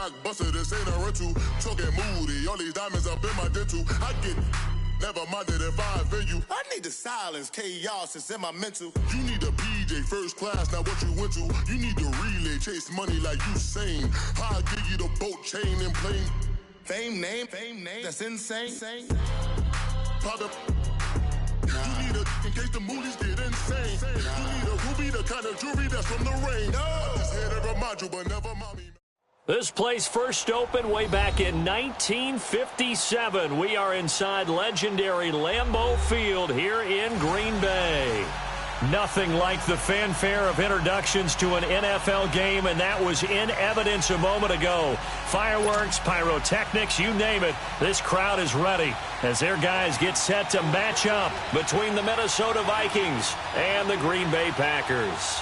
blockbuster, this ain't a rental. Talking moody, all these diamonds up in my dental. I get never minded if I offend you. I need the silence, chaos is in my mental. You need a PJ first class, not what you went to. You need the relay, chase money like you sane. I'll give you the boat chain and plane. Fame name, that's insane. Powder. You need a in case the movies get insane. You need a ruby, the kind of jewelry that's from the rain. I just here to remind you, but never mind me. This place first opened way back in 1957. We are inside legendary Lambeau Field here in Green Bay. Nothing like the fanfare of introductions to an NFL game, and that was in evidence a moment ago. Fireworks, pyrotechnics, you name it. This crowd is ready as their guys get set to match up between the Minnesota Vikings and the Green Bay Packers.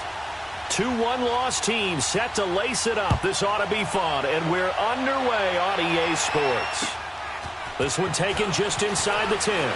2 1-loss teams set to lace it up. This ought to be fun, and we're underway on EA Sports. This one taken just inside the 10.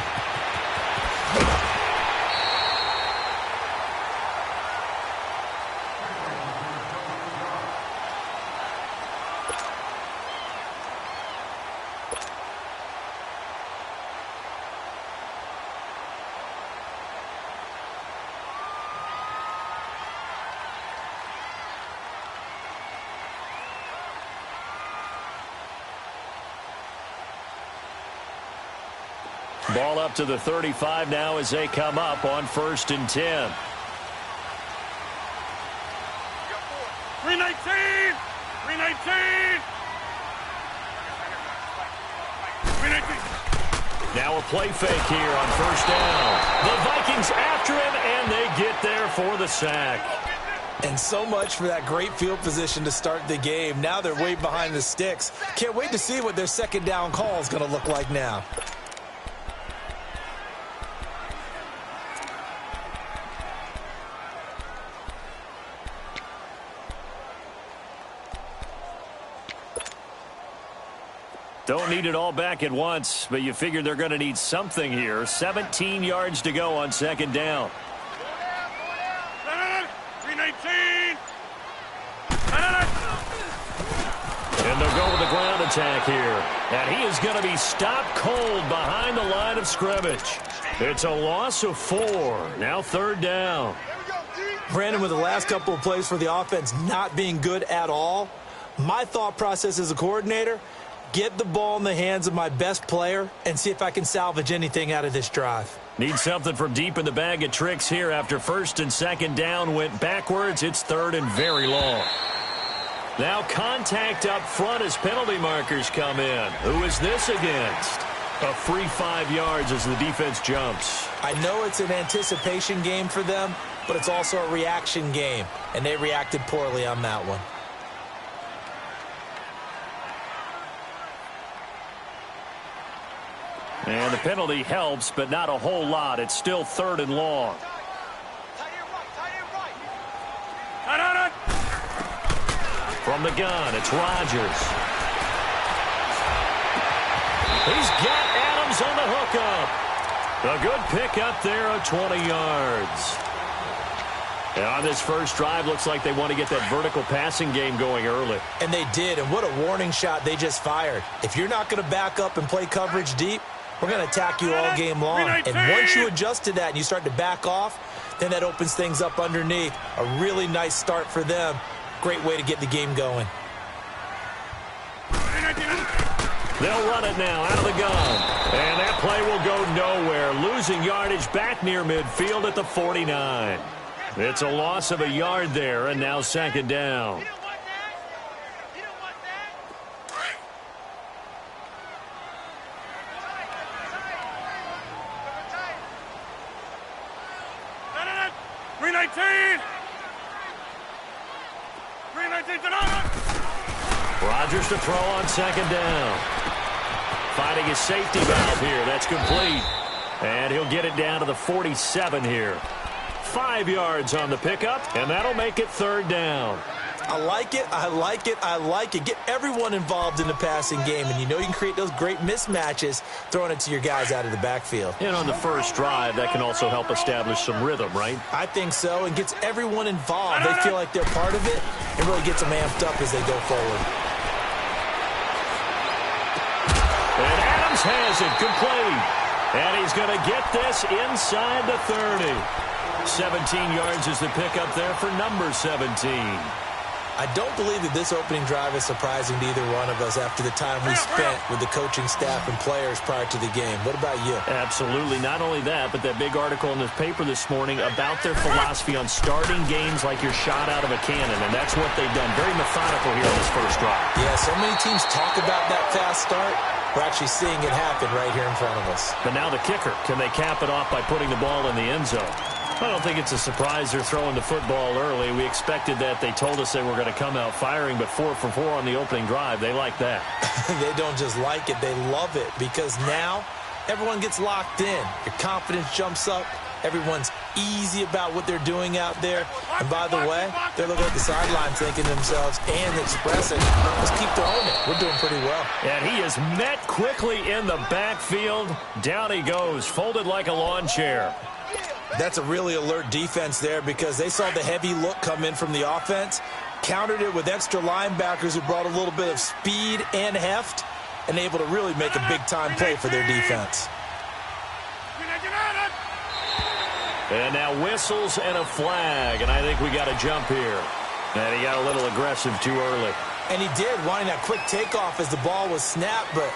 Ball up to the 35 now as they come up on 1st and 10. 319! 319! 319! Now a play fake here on 1st down. The Vikings after him, and they get there for the sack. And so much for that great field position to start the game. Now they're way behind the sticks. Can't wait to see what their 2nd down call is going to look like now. Don't need it all back at once, but you figure they're going to need something here. 17 yards to go on 2nd down. 319! And they'll go with the ground attack here. And he is going to be stopped cold behind the line of scrimmage. It's a loss of 4. Now 3rd down. Brandon, with the last couple of plays for the offense not being good at all, my thought process as a coordinator, get the ball in the hands of my best player and see if I can salvage anything out of this drive. Need something from deep in the bag of tricks here after 1st and 2nd down went backwards. It's 3rd and very long. Now contact up front as penalty markers come in. Who is this against? A free 5 yards as the defense jumps. I know it's an anticipation game for them, but it's also a reaction game, and they reacted poorly on that one. And the penalty helps, but not a whole lot. It's still 3rd and long. From the gun, it's Rodgers. He's got Adams on the hookup. A good pick up there at 20 yards. And on this first drive, looks like they want to get that vertical passing game going early. And they did, and what a warning shot they just fired. If you're not going to back up and play coverage deep, we're going to attack you all game long. And once you adjust to that and you start to back off, then that opens things up underneath. A really nice start for them. Great way to get the game going. They'll run it now out of the gun. And that play will go nowhere. Losing yardage back near midfield at the 49. It's a loss of a yard there, and now 2nd down. Rodgers to throw on 2nd down. Finding his safety valve here. That's complete. And he'll get it down to the 47 here. 5 yards on the pickup, and that'll make it 3rd down. I like it, I like it, I like it. Get everyone involved in the passing game, and you know you can create those great mismatches throwing it to your guys out of the backfield. And on the first drive, that can also help establish some rhythm, right? I think so, and gets everyone involved. They feel like they're part of it, and really gets them amped up as they go forward. Diggs has it complete. And he's going to get this inside the 30. 17 yards is the pickup there for number 17. I don't believe that this opening drive is surprising to either one of us after the time we spent with the coaching staff and players prior to the game. What about you? Absolutely. Not only that, but that big article in the paper this morning about their philosophy on starting games like you're shot out of a cannon, and that's what they've done. Very methodical here on this first drive. Yeah, so many teams talk about that fast start. We're actually seeing it happen right here in front of us. But now the kicker. Can they cap it off by putting the ball in the end zone? I don't think it's a surprise they're throwing the football early. We expected that. They told us they were going to come out firing, but 4 for 4 on the opening drive. They like that. They don't just like it. They love it because now everyone gets locked in. Your confidence jumps up. Everyone's easy about what they're doing out there. And by the way, they're looking at the sideline thinking to themselves and expressing, let's keep throwing it. We're doing pretty well. And he is met quickly in the backfield. Down he goes, folded like a lawn chair. That's a really alert defense there because they saw the heavy look come in from the offense, countered it with extra linebackers who brought a little bit of speed and heft, and able to really make a big-time play for their defense. And now whistles and a flag, and I think we got a jump here. And he got a little aggressive too early. And he did, wanting that quick takeoff as the ball was snapped, but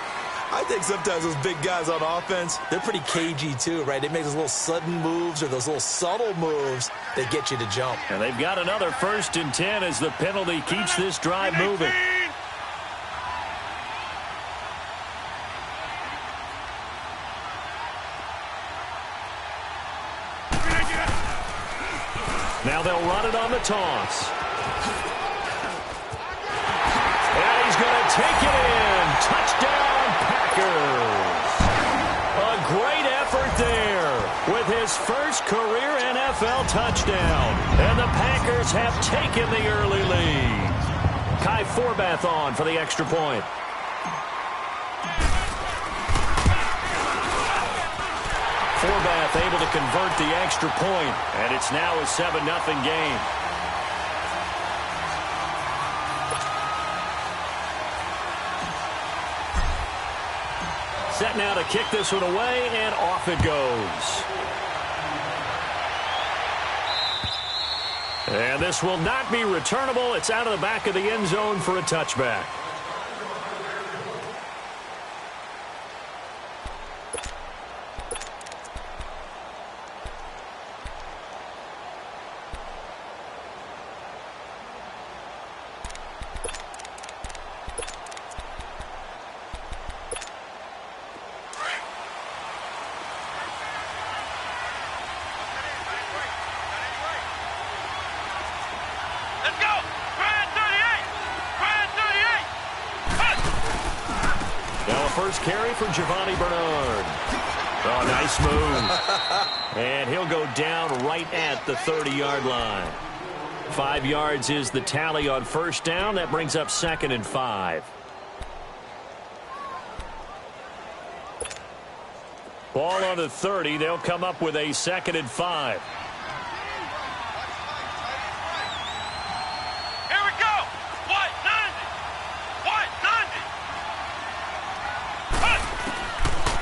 I think sometimes those big guys on offense, they're pretty cagey too, right? They make those little sudden moves or those little subtle moves that get you to jump. And they've got another 1st and 10 as the penalty keeps this drive moving. Now they'll run it on the toss. And he's going to take it in. Touchdown, Packers. A great effort there with his first career NFL touchdown. And the Packers have taken the early lead. Kai Forbath on for the extra point. Forbath able to convert the extra point, and it's now a 7-0 game. Set now to kick this one away, and off it goes. And this will not be returnable. It's out of the back of the end zone for a touchback. First carry for Giovanni Bernard. Oh, nice move. And he'll go down right at the 30-yard line. 5 yards is the tally on first down. That brings up 2nd and 5. Ball on the 30. They'll come up with a 2nd and 5.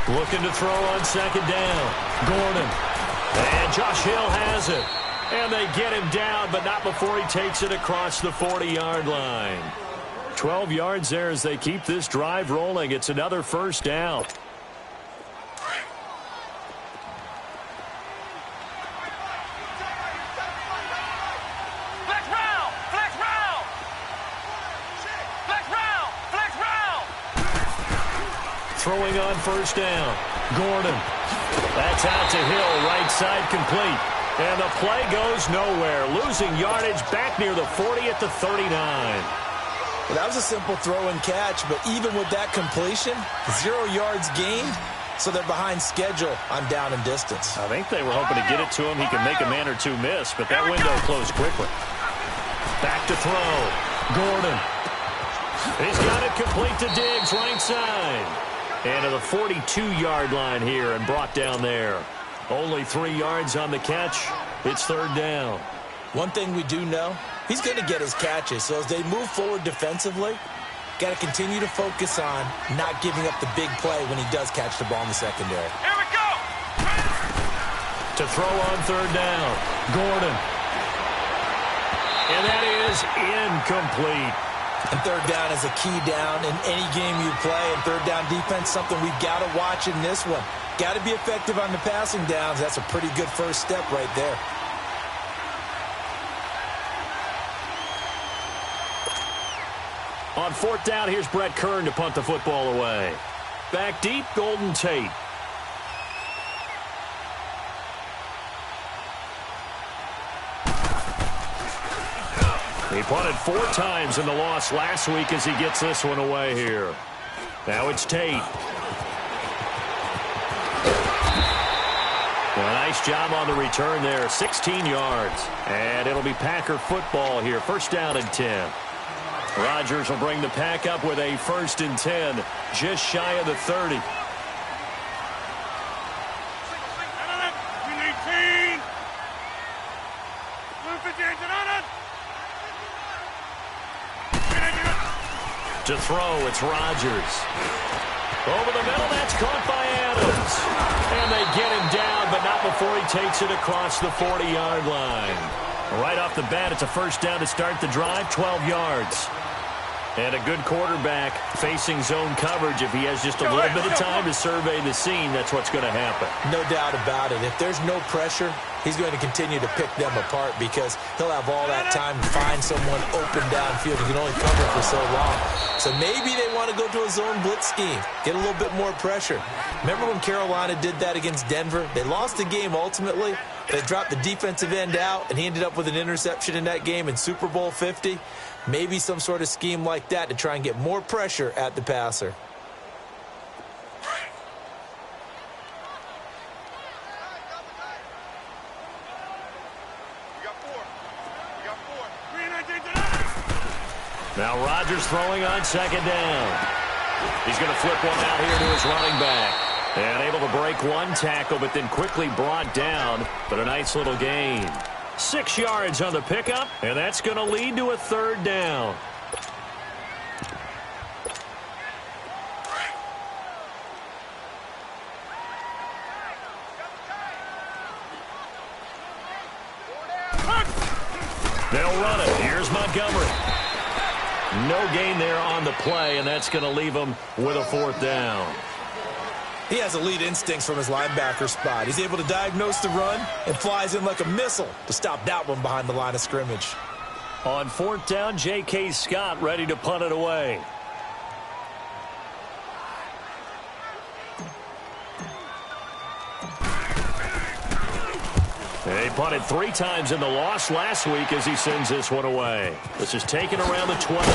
Looking to throw on 2nd down. Gordon. And Josh Hill has it. And they get him down, but not before he takes it across the 40-yard line. 12 yards there as they keep this drive rolling. It's another first down. Throwing on first down. Gordon. That's out to Hill. Right side complete. And the play goes nowhere. Losing yardage back near the 40 at the 39. Well, that was a simple throw and catch, but even with that completion, 0 yards gained, so they're behind schedule on down and distance. I think they were hoping to get it to him. He can make a man or two miss, but that window closed quickly. Back to throw. Gordon. He's got it complete to Diggs, right side. And to the 42-yard line here and brought down there. Only 3 yards on the catch. It's 3rd down. One thing we do know, he's going to get his catches. So as they move forward defensively, Got to continue to focus on not giving up the big play when he does catch the ball in the secondary. Here we go. To throw on third down, Gordon. And that is incomplete. And third down is a key down in any game you play. And third down defense, something we've got to watch in this one. Got to be effective on the passing downs. That's a pretty good first step right there. On fourth down, here's Brett Kern to punt the football away. Back deep, Golden Tate. He punted 4 times in the loss last week as he gets this one away here. Now it's Tate. Well, nice job on the return there, 16 yards. And it'll be Packer football here, first down and 10. Rodgers will bring the pack up with a 1st and 10, just shy of the 30. 319. Blue 58 on it. To throw, it's Rodgers. Over the middle, that's caught by Adams. And they get him down, but not before he takes it across the 40-yard line. Right off the bat, it's a first down to start the drive, 12 yards. And a good quarterback facing zone coverage. If he has just a little bit of time to survey the scene, that's what's going to happen. No doubt about it. If there's no pressure, he's going to continue to pick them apart because he'll have all that time to find someone open downfield. He can only cover for so long. So maybe they want to go to a zone blitz scheme, get a little bit more pressure. Remember when Carolina did that against Denver? They lost the game ultimately. They dropped the defensive end out, and he ended up with an interception in that game in Super Bowl 50. Maybe some sort of scheme like that to try and get more pressure at the passer. Now Rodgers throwing on second down. He's going to flip one out here to his running back. And able to break one tackle, but then quickly brought down. But a nice little gain. 6 yards on the pickup, and that's going to lead to a third down. They'll run it. Here's Montgomery. No gain there on the play, and that's going to leave him with a fourth down. He has elite instincts from his linebacker spot. He's able to diagnose the run and flies in like a missile to stop that one behind the line of scrimmage. On fourth down, J.K. Scott ready to punt it away. He punted 3 times in the loss last week as he sends this one away. This is taken around the 12.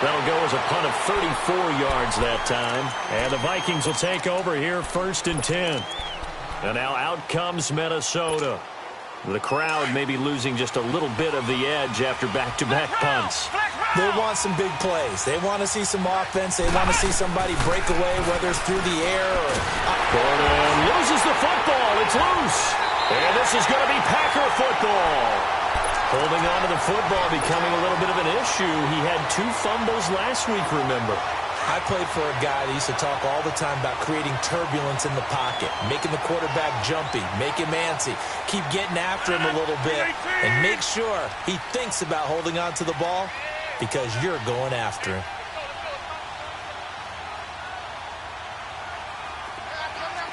That'll go as a punt of 34 yards that time. And the Vikings will take over here, 1st and 10. And now out comes Minnesota. The crowd may be losing just a little bit of the edge after back-to-back punts. They want some big plays. They want to see some offense. They want to see somebody break away, whether it's through the air or... Gordon loses the football. It's loose. And this is going to be Packer football. Holding on to the football becoming a little bit of an issue. He had 2 fumbles last week, remember. I played for a guy that used to talk all the time about creating turbulence in the pocket, making the quarterback jumpy, make him antsy, keep getting after him a little bit, and make sure he thinks about holding on to the ball because you're going after him.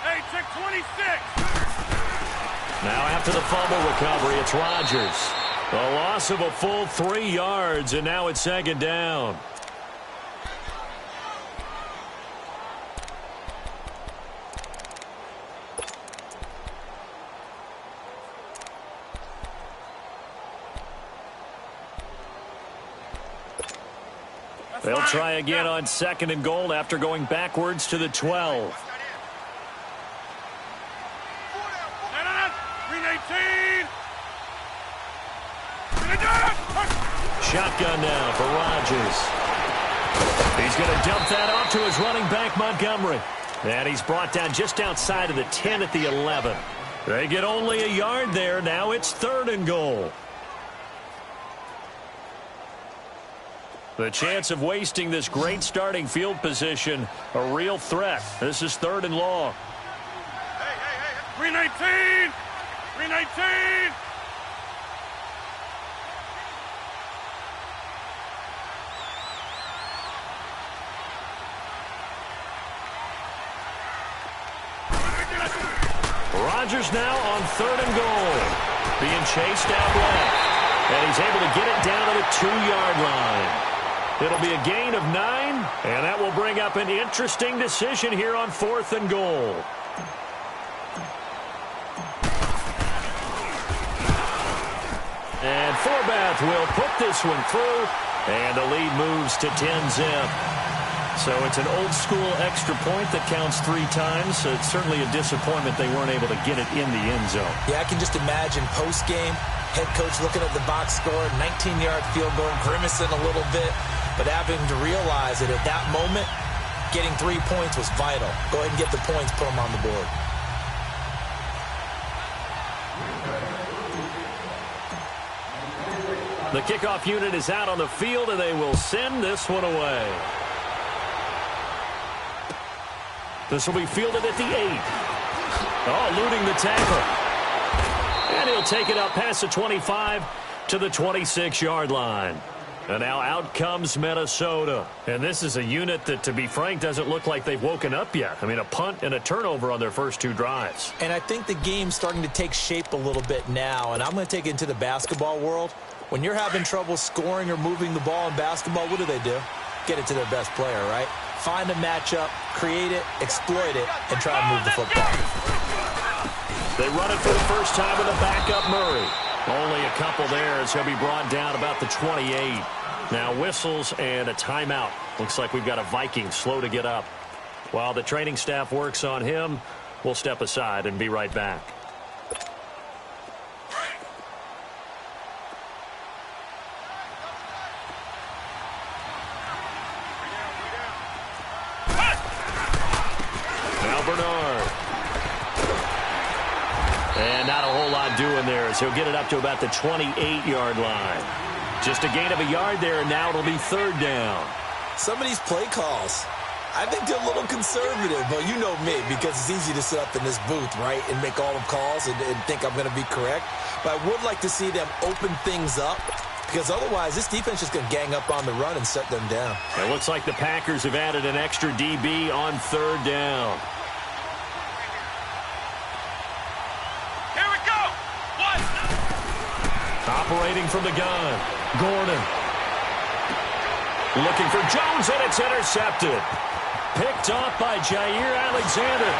Hey, check 26. Now after the fumble recovery, it's Rodgers. A loss of a full 3 yards, and now it's second down. They'll try again on 2nd and goal after going backwards to the 12. 319. Shotgun now for Rodgers. He's going to dump that off to his running back, Montgomery. And he's brought down just outside of the 10 at the 11. They get only a yard there. Now it's 3rd and goal. The chance of wasting this great starting field position, a real threat. This is 3rd and long. 319! 319! Rodgers now on 3rd and goal. Being chased out left. And he's able to get it down to the 2-yard line. It'll be a gain of 9, and that will bring up an interesting decision here on 4th and goal. And Forbath will put this one through, and the lead moves to 10-zip. So it's an old-school extra point that counts 3 times. So it's certainly a disappointment they weren't able to get it in the end zone. Yeah, I can just imagine post-game, head coach looking at the box score, 19-yard field goal, grimacing a little bit, but having to realize that at that moment, getting 3 points was vital. Go ahead and get the points, put them on the board. The kickoff unit is out on the field, and they will send this one away. This will be fielded at the 8. Oh, eluding the tackle. And he'll take it up past the 25 to the 26-yard line. And now out comes Minnesota. And this is a unit that, to be frank, doesn't look like they've woken up yet. I mean, a punt and a turnover on their first 2 drives. And I think the game's starting to take shape a little bit now. And I'm going to take it into the basketball world. When you're having trouble scoring or moving the ball in basketball, what do? Get it to their best player, right? Find a matchup, create it, exploit it, and try and move the football. They run it for the first time with a backup Murray. Only a couple there as he'll be brought down about the 28. Now whistles and a timeout. Looks like we've got a Viking slow to get up. While the training staff works on him, we'll step aside and be right back. And not a whole lot doing there as he'll get it up to about the 28-yard line. Just a gain of a yard there, and now it'll be 3rd down. Some of these play calls, I think they're a little conservative, but you know me, because it's easy to sit up in this booth, right, and make all the calls and think I'm going to be correct. But I would like to see them open things up, because otherwise this defense is going to gang up on the run and shut them down. It looks like the Packers have added an extra DB on 3rd down. Operating from the gun, Gordon. Looking for Jones, and it's intercepted. Picked off by Jair Alexander.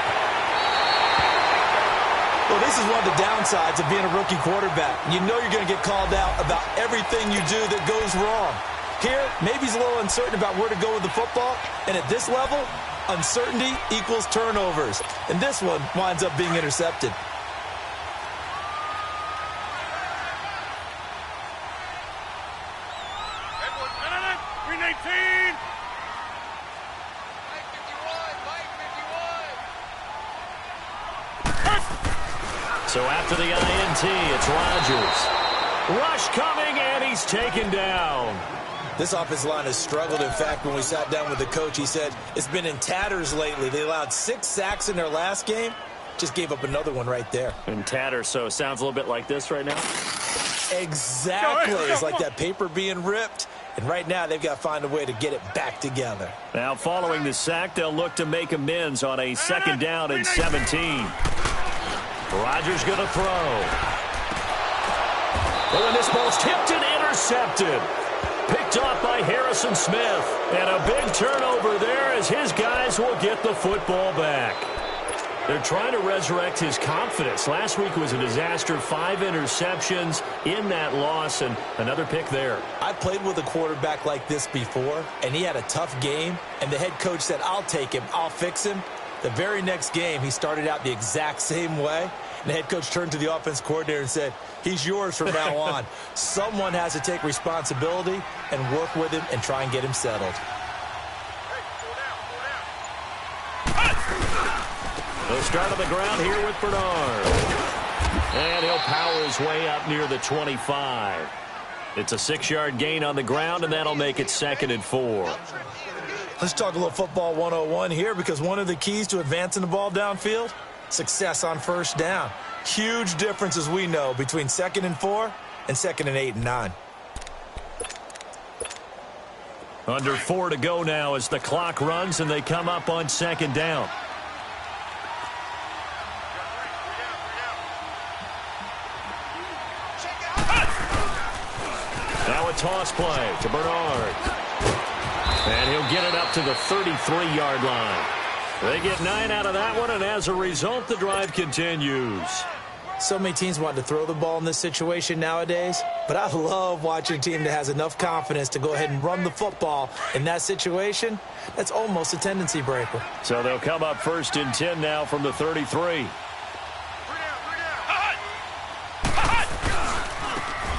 Well, this is one of the downsides of being a rookie quarterback. You know you're going to get called out about everything you do that goes wrong. Here, maybe he's a little uncertain about where to go with the football, and at this level, uncertainty equals turnovers. And this one winds up being intercepted. So after the INT, it's Rodgers. Rush coming, and he's taken down. This offensive line has struggled. In fact, when we sat down with the coach, he said it's been in tatters lately. They allowed 6 sacks in their last game. Just gave up another one right there. In tatters, so it sounds a little bit like this right now? Exactly. It's like that paper being ripped. And right now, they've got to find a way to get it back together. Now, following the sack, they'll look to make amends on a 2nd down and 17. Rodgers going to throw. Oh, and this ball's tipped and intercepted. Picked off by Harrison Smith. And a big turnover there as his guys will get the football back. They're trying to resurrect his confidence. Last week was a disaster. 5 interceptions in that loss, and another pick there. I played with a quarterback like this before, and he had a tough game, and the head coach said, I'll take him, I'll fix him. The very next game, he started out the exact same way. And the head coach turned to the offense coordinator and said, he's yours from now on. Someone has to take responsibility and work with him and try and get him settled. They'll start on the ground here with Bernard. And he'll power his way up near the 25. It's a 6-yard gain on the ground, and that'll make it 2nd and 4. Let's talk a little football 101 here, because one of the keys to advancing the ball downfield, success on first down. Huge difference, as we know, between 2nd and 4 and 2nd and 8 and 9. Under 4 to go now as the clock runs and they come up on 2nd down. Now a toss play to Bernard. And he'll get it up to the 33-yard line. They get 9 out of that one, and as a result, the drive continues. So many teams want to throw the ball in this situation nowadays, but I love watching a team that has enough confidence to go ahead and run the football in that situation. That's almost a tendency breaker. So they'll come up 1st and 10 now from the 33.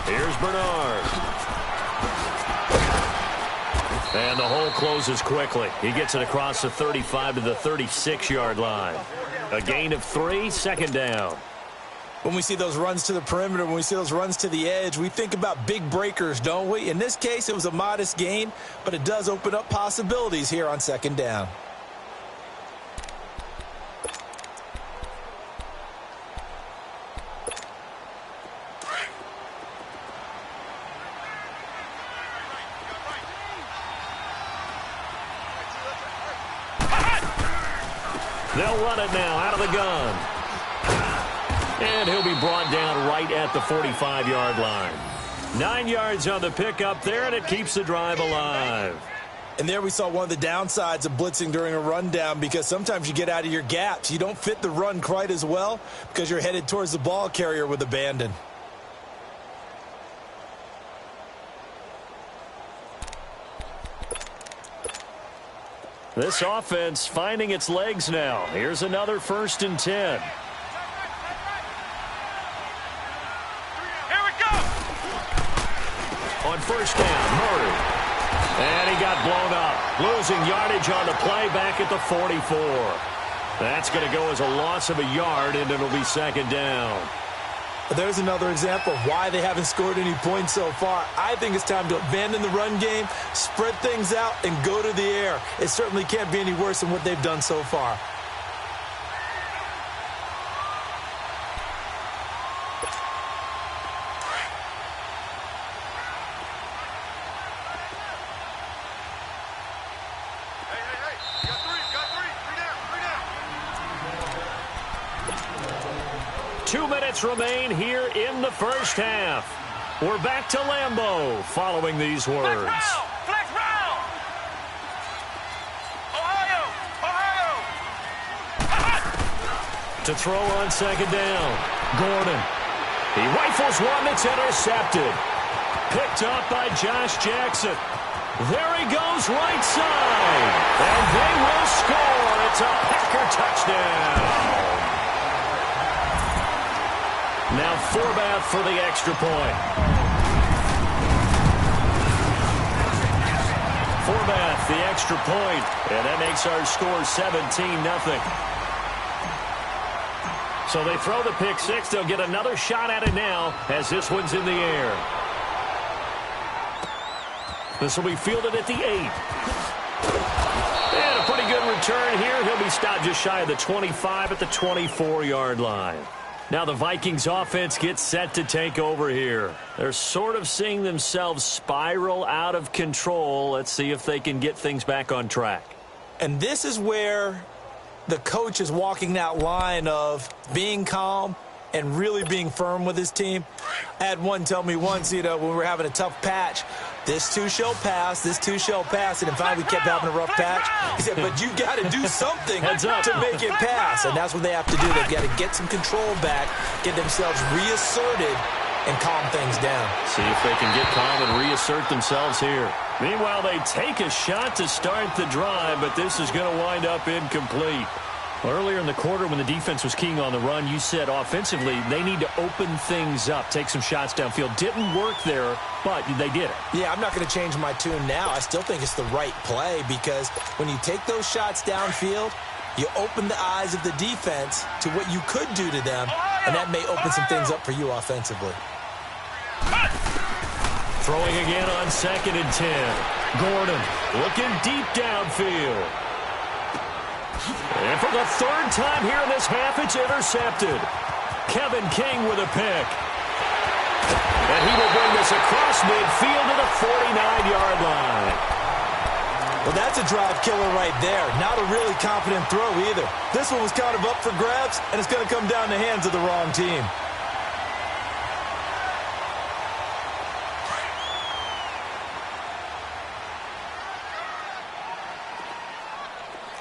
Here's Bernard. And the hole closes quickly. He gets it across the 35 to the 36-yard line. A gain of 3, 2nd down. When we see those runs to the perimeter, when we see those runs to the edge, we think about big breakers, don't we? In this case, it was a modest gain, but it does open up possibilities here on 2nd down. They'll run it now out of the gun. And he'll be brought down right at the 45-yard line. 9 yards on the pickup there, and it keeps the drive alive. And there we saw one of the downsides of blitzing during a rundown, because sometimes you get out of your gaps. You don't fit the run quite as well because you're headed towards the ball carrier with abandon. This offense finding its legs now. Here's another 1st and 10. Here we go. On 1st down, Murray. And he got blown up. Losing yardage on the play back at the 44. That's going to go as a loss of a yard, and it'll be 2nd down. There's another example of why they haven't scored any points so far. I think it's time to abandon the run game, spread things out, and go to the air. It certainly can't be any worse than what they've done so far. Remain here in the first half. We're back to Lambeau following these words. Flex round. Ohio. To throw on 2nd down. Gordon. He rifles one that's intercepted. Picked up by Josh Jackson. There he goes right side. And they will score. It's a Packer touchdown. Now Forbath for the extra point. Forbath, the extra point, and that makes our score 17-0. So they throw the pick 6. They'll get another shot at it now as this one's in the air. This will be fielded at the 8. And a pretty good return here. He'll be stopped just shy of the 25 at the 24-yard line. Now the Vikings offense gets set to take over here. They're sort of seeing themselves spiral out of control. Let's see if they can get things back on track. And this is where the coach is walking that line of being calm and really being firm with his team. I had one tell me once, when we were having a tough patch, this too shall pass, this too shall pass, and then finally we kept having a rough patch. He said, but you got to do something to make it pass, and that's what they have to do. They've got to get some control back, get themselves reasserted, and calm things down. See if they can get calm and reassert themselves here. Meanwhile, they take a shot to start the drive, but this is going to wind up incomplete. Earlier in the quarter when the defense was keying on the run, you said offensively they need to open things up, take some shots downfield. Didn't work there, but they did it. Yeah, I'm not going to change my tune now. I still think it's the right play because when you take those shots downfield, you open the eyes of the defense to what you could do to them, and that may open some things up for you offensively. Throwing again on 2nd and 10. Gordon looking deep downfield. And for the 3rd time here in this half, it's intercepted. Kevin King with a pick. And he will bring this across midfield to the 49-yard line. Well, that's a drive killer right there. Not a really confident throw either. This one was kind of up for grabs, and it's going to come down the hands of the wrong team.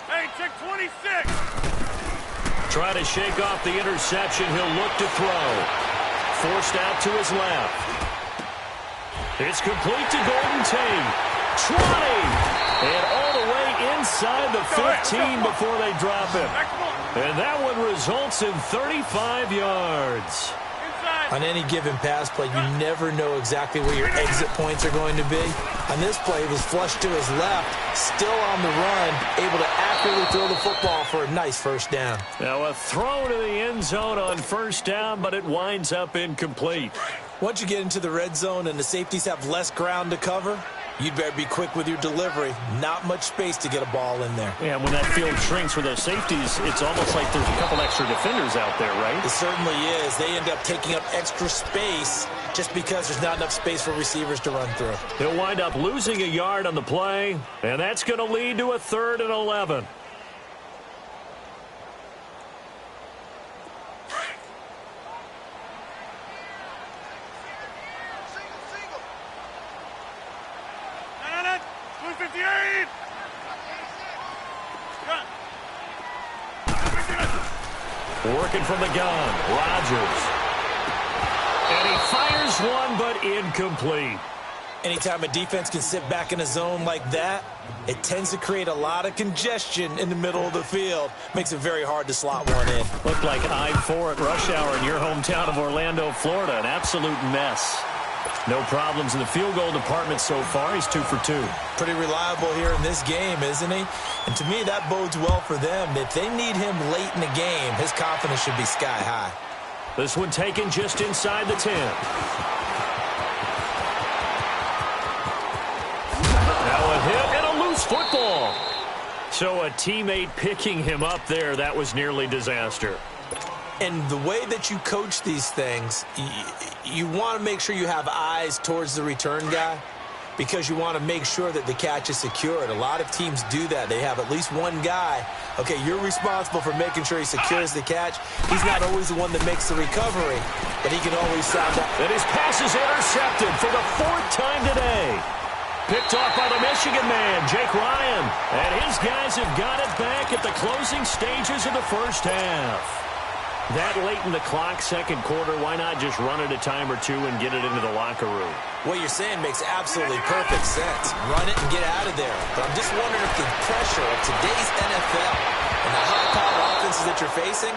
Hey, check 26. Try to shake off the interception. He'll look to throw. Forced out to his left. It's complete to Golden Tate. 20. And all the way inside the 15 before they drop him. And that one results in 35 yards. On any given pass play, you never know exactly where your exit points are going to be. On this play, he was flushed to his left, still on the run, able to accurately throw the football for a nice 1st down. Now a throw to the end zone on 1st down, but it winds up incomplete. Once you get into the red zone and the safeties have less ground to cover, you'd better be quick with your delivery. Not much space to get a ball in there. Yeah, when that field shrinks for those safeties, it's almost like there's a couple extra defenders out there, right? It certainly is. They end up taking up extra space just because there's not enough space for receivers to run through. He'll wind up losing a yard on the play, and that's going to lead to a 3rd and 11. Working from the gun, Rodgers. And he fires one, but incomplete. Anytime a defense can sit back in a zone like that, it tends to create a lot of congestion in the middle of the field. Makes it very hard to slot one in. Looked like I-4 at rush hour in your hometown of Orlando, Florida. An absolute mess. No problems in the field goal department so far. He's 2 for 2. Pretty reliable here in this game, isn't he? And to me, that bodes well for them. If they need him late in the game, his confidence should be sky high. This one taken just inside the 10. Now a hit and a loose football. So a teammate picking him up there, that was nearly disaster. And the way that you coach these things, you want to make sure you have eyes towards the return guy because you want to make sure that the catch is secured. A lot of teams do that. They have at least one guy. Okay, you're responsible for making sure he secures the catch. He's not always the one that makes the recovery, but he can always sound out. And his pass is intercepted for the 4th time today. Picked off by the Michigan man, Jake Ryan. And his guys have got it back at the closing stages of the 1st half. That late in the clock, 2nd quarter, why not just run it a time or two and get it into the locker room? What you're saying makes absolutely perfect sense. Run it and get out of there. But I'm just wondering if the pressure of today's NFL and the high-powered offenses that you're facing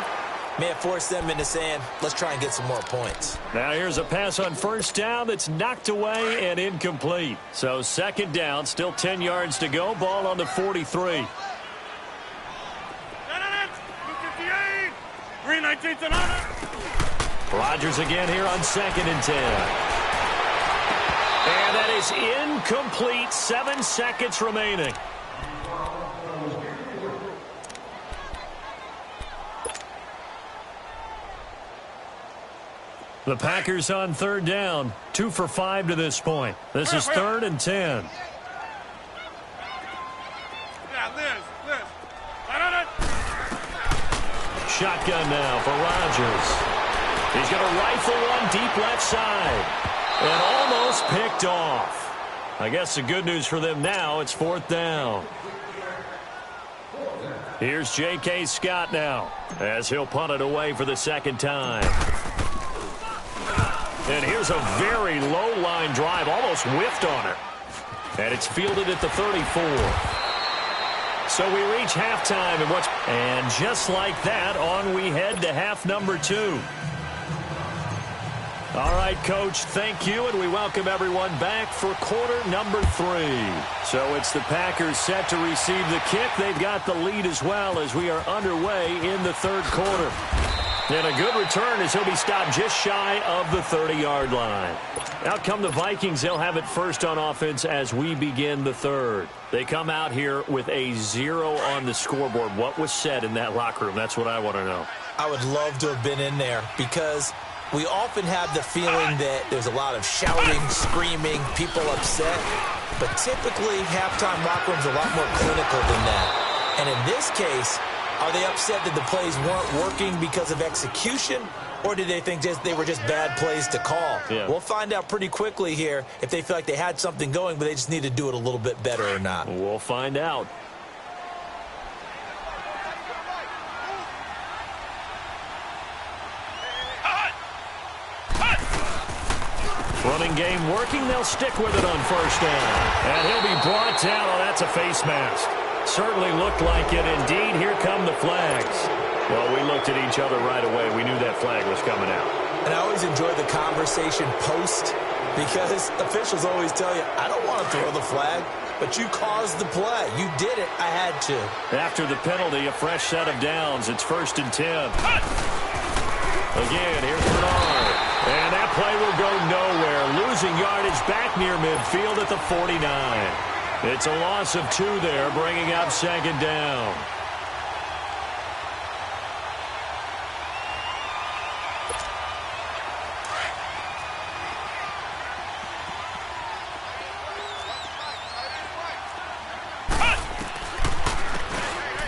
may have forced them into saying, let's try and get some more points. Now here's a pass on 1st down that's knocked away and incomplete. So 2nd down, still 10 yards to go. Ball on the 43. Rodgers again here on 2nd and 10. And that is incomplete. 7 seconds remaining. The Packers on 3rd down. 2 for 5 to this point. This is 3rd and 10. Shotgun now for Rodgers. He's going to rifle one deep left side. And almost picked off. I guess the good news for them now, it's 4th down. Here's J.K. Scott now as he'll punt it away for the 2nd time. And here's a very low line drive, almost whiffed on it. And it's fielded at the 34. So we reach halftime, and just like that, on we head to half number 2. All right, Coach, thank you, and we welcome everyone back for quarter number 3. So it's the Packers set to receive the kick. They've got the lead as well as we are underway in the 3rd quarter. And a good return as he'll be stopped just shy of the 30-yard line. Out come the Vikings. They'll have it first on offense as we begin the third. They come out here with a 0 on the scoreboard. What was said in that locker room? That's what I want to know. I would love to have been in there because we often have the feeling that there's a lot of shouting, screaming, people upset. But typically, halftime locker rooms are a lot more clinical than that. And in this case, are they upset that the plays weren't working because of execution, or did they think they were just bad plays to call? Yeah. We'll find out pretty quickly here if they feel like they had something going, but they just need to do it a little bit better or not. We'll find out. Running game working. They'll stick with it on first down. And he'll be brought down. Oh, that's a face mask. Certainly looked like it. Indeed, here come the flags. Well, we looked at each other right away. We knew that flag was coming out. And I always enjoy the conversation post because officials always tell you, I don't want to throw the flag, but you caused the play. You did it. I had to. After the penalty, a fresh set of downs. It's 1st and 10. Again, here's Bernard. And that play will go nowhere. Losing yardage back near midfield at the 49. It's a loss of 2 there, bringing up 2nd down.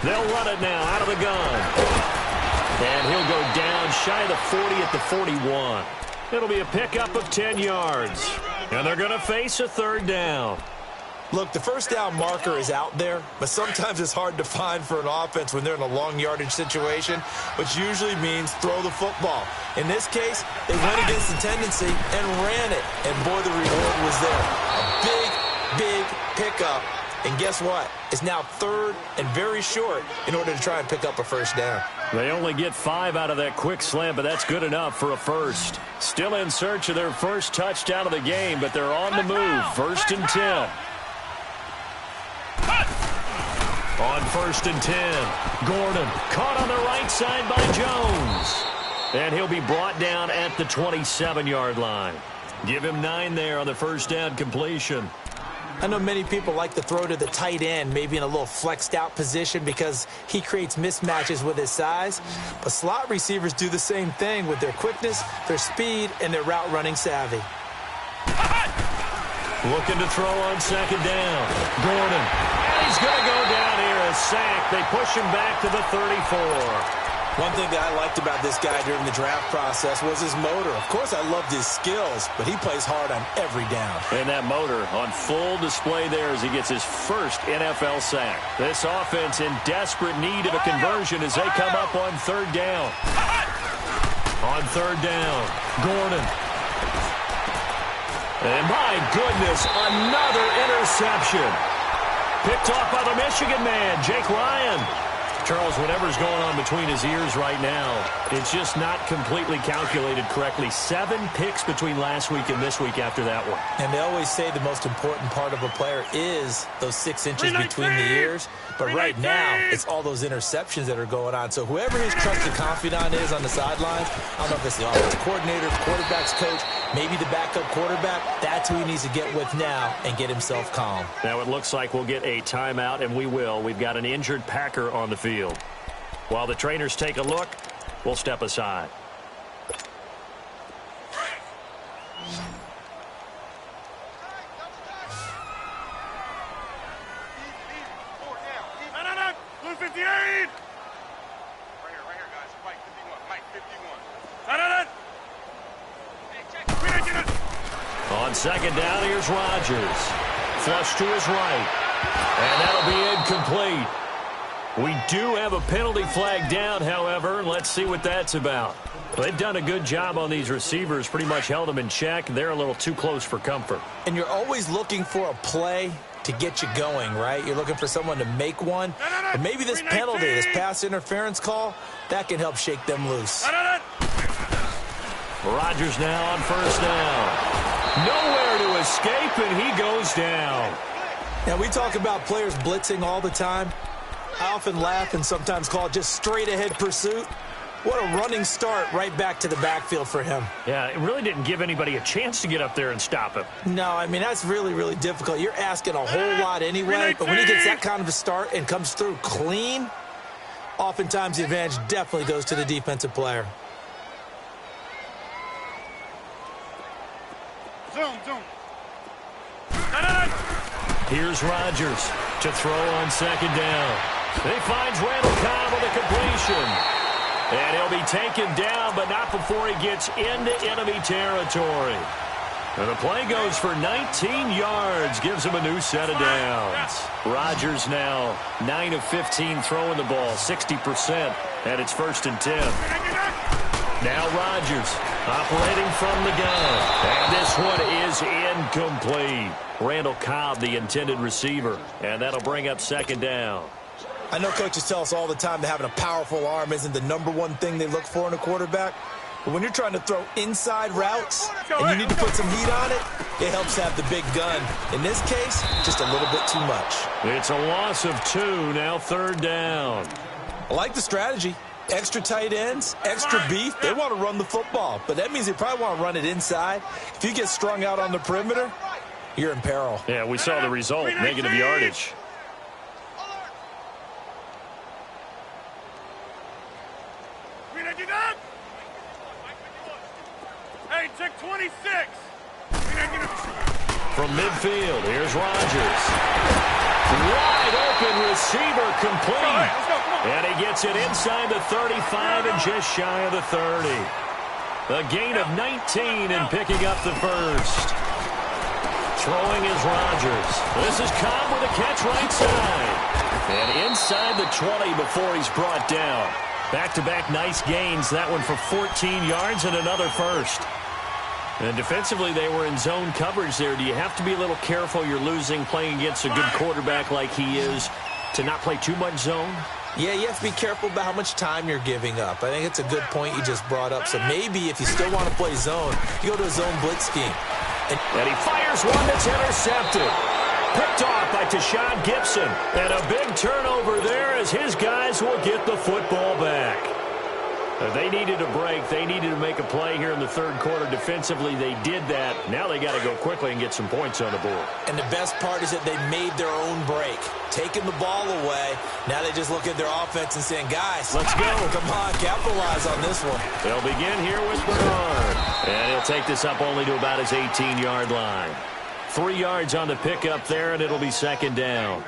They'll run it now out of the gun. And he'll go down shy of the 40 at the 41. It'll be a pickup of 10 yards. And they're going to face a 3rd down. Look, the first down marker is out there, but sometimes it's hard to find for an offense when they're in a long yardage situation, which usually means throw the football. In this case, they went against the tendency and ran it, and boy, the reward was there. A big, big pickup, and guess what? It's now 3rd and very short in order to try and pick up a first down. They only get 5 out of that quick slant, but that's good enough for a first. Still in search of their first touchdown of the game, but they're on the move. 1st and 10. On 1st and 10, Gordon caught on the right side by Jones. And he'll be brought down at the 27-yard line. Give him 9 there on the first down completion. I know many people like to throw to the tight end, maybe in a little flexed out position because he creates mismatches with his size. But slot receivers do the same thing with their quickness, their speed, and their route running savvy. Looking to throw on 2nd down. Gordon. And he's going to go down here, a sack. They push him back to the 34. One thing that I liked about this guy during the draft process was his motor. Of course, I loved his skills, but he plays hard on every down. And that motor on full display there as he gets his first NFL sack. This offense in desperate need of a conversion as they come up on 3rd down. On 3rd down, Gordon. And my goodness, another interception. Picked off by the Michigan man, Jake Ryan. Charles, whatever's going on between his ears right now, it's just not completely calculated correctly. 7 picks between last week and this week after that one. And they always say the most important part of a player is those 6 inches between the ears. But right now, it's all those interceptions that are going on. So whoever his trusted confidant is on the sidelines, I don't know if it's the offense coordinator, the quarterback's coach, maybe the backup quarterback, that's who he needs to get with now and get himself calm. Now it looks like we'll get a timeout, and we will. We've got an injured Packer on the field. While the trainers take a look, we'll step aside. Blue 58! Right here, guys. Mike 51. Mike 51. On 2nd down, here's Rodgers. Flush to his right. And that'll be incomplete. We do have a penalty flag down, however. Let's see what that's about. They've done a good job on these receivers, pretty much held them in check. They're a little too close for comfort. And you're always looking for a play to get you going, right? You're looking for someone to make one. But maybe this penalty, this pass interference call, that can help shake them loose. Rodgers now on 1st down. Nowhere to escape, and he goes down. Now, we talk about players blitzing all the time. I often laugh and sometimes call it just straight-ahead pursuit. What a running start right back to the backfield for him. Yeah, it really didn't give anybody a chance to get up there and stop him. No, I mean, that's really, really difficult. You're asking a whole lot anyway, but when he gets that kind of a start and comes through clean, oftentimes the advantage definitely goes to the defensive player. Zone. Here's Rodgers to throw on second down. He finds Randall Cobb with a completion. And he'll be taken down, but not before he gets into enemy territory. And the play goes for 19 yards, gives him a new set of downs. Rodgers now 9 of 15 throwing the ball, 60%, and it's 1st and 10. Now Rodgers operating from the gun. And this one is incomplete. Randall Cobb, the intended receiver, and that'll bring up 2nd down. I know coaches tell us all the time that having a powerful arm isn't the #1 thing they look for in a quarterback. But when you're trying to throw inside routes and you need to put some heat on it, it helps to have the big gun. In this case, just a little bit too much. It's a loss of 2, now 3rd down. I like the strategy. Extra tight ends, extra beef. They want to run the football, but that means they probably want to run it inside. If you get strung out on the perimeter, you're in peril. Yeah, we saw the result, negative yardage. Hey, check 26. From midfield, here's Rodgers. Wide open receiver complete. And he gets it inside the 35 and just shy of the 30. A gain of 19 and picking up the 1st. Throwing is Rodgers. This is Cobb with a catch right side. And inside the 20 before he's brought down. Back-to-back nice gains. That one for 14 yards and another 1st. And defensively, they were in zone coverage there. Do you have to be a little careful? You're losing playing against a good quarterback like he is to not play too much zone? Yeah, you have to be careful about how much time you're giving up. I think it's a good point you just brought up. So maybe if you still want to play zone, you go to a zone blitz scheme. And he fires one that's intercepted. Picked off by Tashawn Gibson. And a big turnover there as his guys will get the football back. They needed a break. They needed to make a play here in the 3rd quarter. Defensively, they did that. Now they got to go quickly and get some points on the board. And the best part is that they made their own break. Taking the ball away. Now they just look at their offense and saying, guys, let's go. Come on, capitalize on this one. They'll begin here with Bernard. And he'll take this up only to about his 18-yard line. 3 yards on the pickup there, and it'll be 2nd down.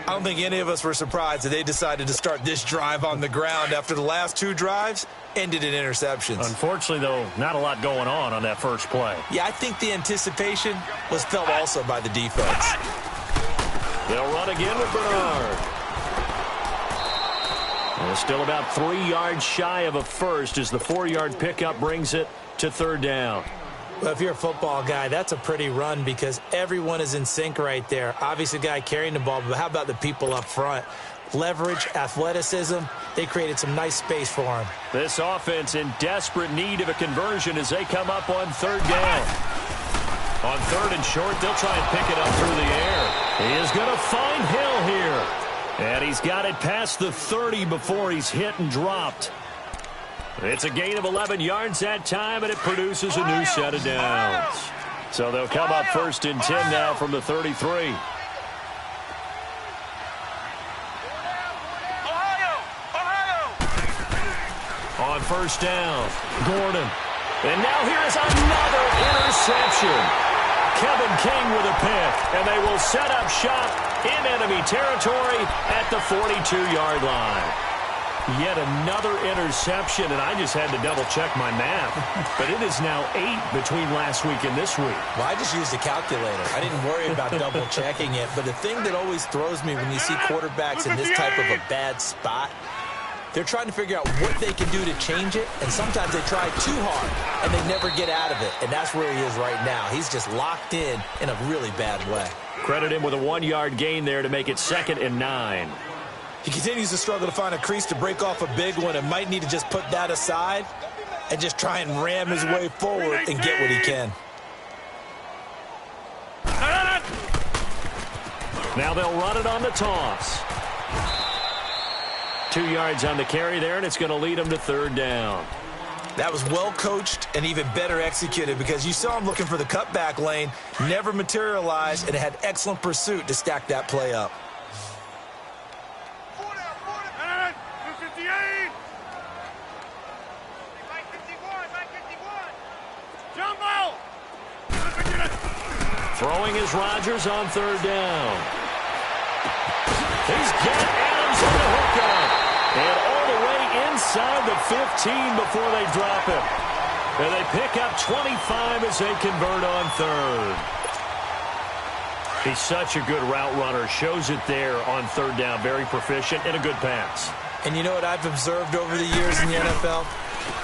I don't think any of us were surprised that they decided to start this drive on the ground after the last 2 drives ended in interceptions. Unfortunately, though, not a lot going on that first play. Yeah, I think the anticipation was felt also by the defense. They'll run again with Bernard. And still about 3 yards shy of a 1st as the 4-yard pickup brings it to 3rd down. Well, if you're a football guy, that's a pretty run because everyone is in sync right there. Obviously, the guy carrying the ball, but how about the people up front? Leverage, athleticism, they created some nice space for him. This offense in desperate need of a conversion as they come up on 3rd down. On 3rd and short, they'll try and pick it up through the air. He is going to find Hill here. And he's got it past the 30 before he's hit and dropped. It's a gain of 11 yards that time, and it produces a new set of downs. So they'll come up 1st and 10 now from the 33. On 1st down, Gordon. And now here is another interception. Kevin King with a pick, and they will set up shop in enemy territory at the 42-yard line. Yet another interception, and I just had to double-check my math. But it is now 8 between last week and this week. Well, I just used a calculator. I didn't worry about double-checking it. But the thing that always throws me when you see quarterbacks in this type of a bad spot, they're trying to figure out what they can do to change it, and sometimes they try too hard, and they never get out of it. And that's where he is right now. He's just locked in a really bad way. Credit him with a 1-yard gain there to make it 2nd and 9. He continues to struggle to find a crease to break off a big one and might need to just put that aside and just try and ram his way forward and get what he can. Now they'll run it on the toss. 2 yards on the carry there, and it's going to lead him to 3rd down. That was well coached and even better executed because you saw him looking for the cutback lane, never materialized, and had excellent pursuit to stack that play up. 258. Jumbo. Throwing is Rodgers on 3rd down. He's got Adams on the hookup. And all the way inside the 15 before they drop him. And they pick up 25 as they convert on 3rd. He's such a good route runner. Shows it there on 3rd down. Very proficient and a good pass. And you know what I've observed over the years in the NFL?